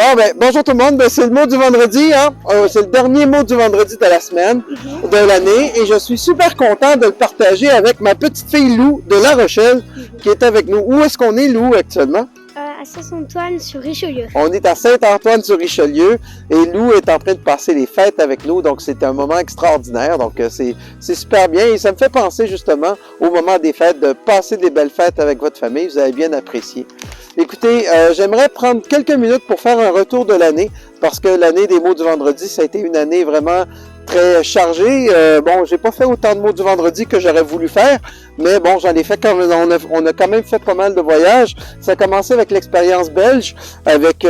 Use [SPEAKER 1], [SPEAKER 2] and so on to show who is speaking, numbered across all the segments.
[SPEAKER 1] Bon, ben, bonjour tout le monde. Ben, c'est le mot du vendredi, hein? C'est le dernier mot du vendredi de la semaine, de l'année. Et je suis super content de le partager avec ma petite fille Lou de La Rochelle, qui est avec nous. Où est-ce qu'on est, Lou, actuellement?
[SPEAKER 2] À Saint-Antoine sur Richelieu.
[SPEAKER 1] On est à Saint-Antoine sur Richelieu et Lou est en train de passer les fêtes avec nous. Donc, c'est un moment extraordinaire. Donc, c'est super bien. Et ça me fait penser justement au moment des fêtes, de passer des belles fêtes avec votre famille. Vous avez bien apprécié. Écoutez, j'aimerais prendre quelques minutes pour faire un retour de l'année parce que l'année des mots du vendredi, ça a été une année vraiment très chargée. Bon, j'ai pas fait autant de mots du vendredi que j'aurais voulu faire, mais bon, j'en ai fait quand même, on a quand même fait pas mal de voyages. Ça a commencé avec l'expérience belge, avec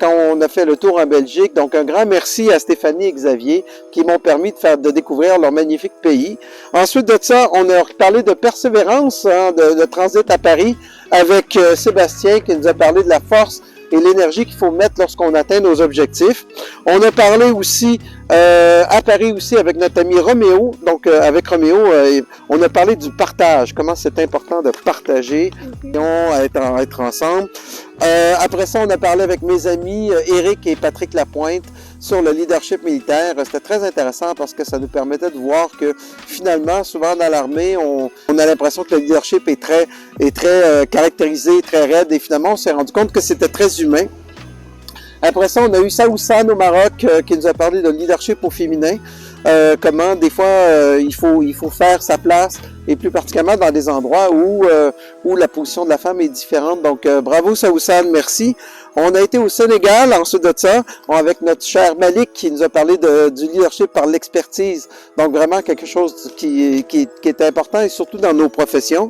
[SPEAKER 1] quand on a fait le tour en Belgique. Donc, un grand merci à Stéphanie et Xavier qui m'ont permis de découvrir leur magnifique pays. Ensuite de ça, on a parlé de persévérance, hein, de transit à Paris avec Sébastien qui nous a parlé de la force et l'énergie qu'il faut mettre lorsqu'on atteint nos objectifs. On a parlé aussi à Paris aussi avec notre ami Roméo. Donc avec Roméo, on a parlé du partage, comment c'est important de partager, être ensemble. Après ça, on a parlé avec mes amis Éric et Patrick Lapointe sur le leadership militaire. C'était très intéressant parce que ça nous permettait de voir que finalement, souvent dans l'armée, on a l'impression que le leadership est très caractérisé, très raide et finalement, on s'est rendu compte que c'était très humain. Après ça, on a eu Saoussan au Maroc qui nous a parlé de leadership au féminin. Comment des fois il faut faire sa place et plus particulièrement dans des endroits où la position de la femme est différente. Donc bravo Saoussan, merci. On a été au Sénégal ensuite de ça avec notre cher Malik qui nous a parlé du leadership par l'expertise. Donc vraiment quelque chose qui est important et surtout dans nos professions.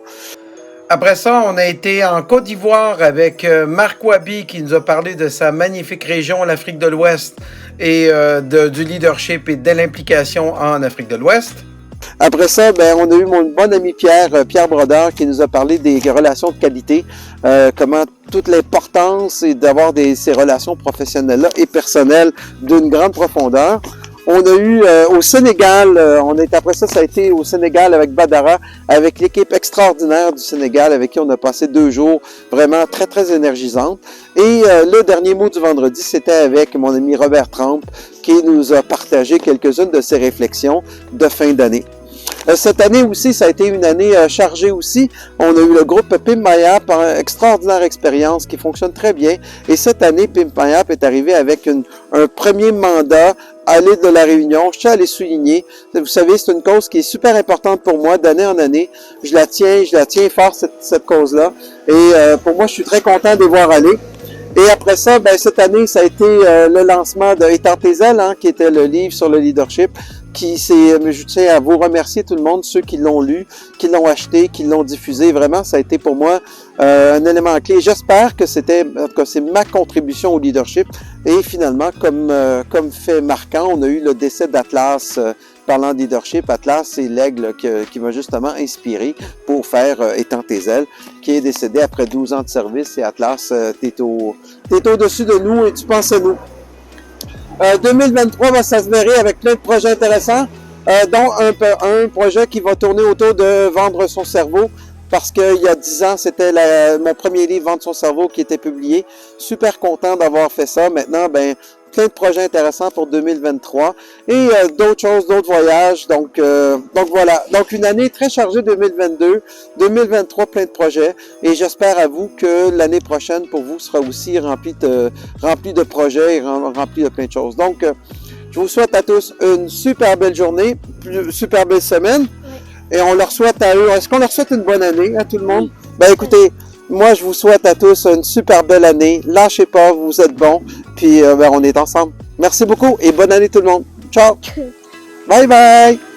[SPEAKER 1] Après ça, on a été en Côte d'Ivoire avec Marc Wabi qui nous a parlé de sa magnifique région, l'Afrique de l'Ouest, et du leadership et de l'implication en Afrique de l'Ouest. Après ça, ben, on a eu mon bon ami Pierre Brodeur, qui nous a parlé des relations de qualité, comment toute l'importance est d'avoir ces relations professionnelles-là et personnelles d'une grande profondeur. On a eu au Sénégal, après ça a été au Sénégal avec Badara, avec l'équipe extraordinaire du Sénégal avec qui on a passé 2 jours vraiment très, très énergisantes. Et le dernier mot du vendredi, c'était avec mon ami Robert Trempe qui nous a partagé quelques-unes de ses réflexions de fin d'année. Cette année aussi, ça a été une année chargée aussi. On a eu le groupe Pimp My App, une extraordinaire expérience qui fonctionne très bien. Et cette année, Pimp My App est arrivé avec un premier mandat à l'île de la Réunion. Je tiens à les souligner. Vous savez, c'est une cause qui est super importante pour moi d'année en année. Je la tiens fort, cette cause-là. Et pour moi, je suis très content de les voir aller. Et après ça, ben, cette année, ça a été le lancement de Étant tes ailes, hein, qui était le livre sur le leadership. Je tiens à vous remercier tout le monde, ceux qui l'ont lu, qui l'ont acheté, qui l'ont diffusé. Vraiment, ça a été pour moi un élément clé. J'espère que c'est ma contribution au leadership. Et finalement, comme fait marquant, on a eu le décès d'Atlas. Parlant de leadership, Atlas, c'est l'aigle qui m'a justement inspiré pour faire Étant tes ailes, qui est décédé après 12 ans de service. Et Atlas, t'es au-dessus de nous et tu penses à nous. 2023 va s'avérer avec plein de projets intéressants, dont un projet qui va tourner autour de vendre son cerveau, parce qu'il y a 10 ans, c'était mon premier livre, Vendre son cerveau, qui était publié. Super content d'avoir fait ça. Maintenant, ben, plein de projets intéressants pour 2023 et d'autres choses, d'autres voyages. Donc voilà. Donc une année très chargée 2022, 2023 plein de projets et j'espère à vous que l'année prochaine pour vous sera aussi remplie de projets et remplie de plein de choses. Donc je vous souhaite à tous une super belle journée, une super belle semaine et on leur souhaite à eux. Est-ce qu'on leur souhaite une bonne année à tout le monde? Ben écoutez, moi, je vous souhaite à tous une super belle année. Lâchez pas, vous êtes bons. Puis, on est ensemble. Merci beaucoup et bonne année tout le monde. Ciao. Bye bye.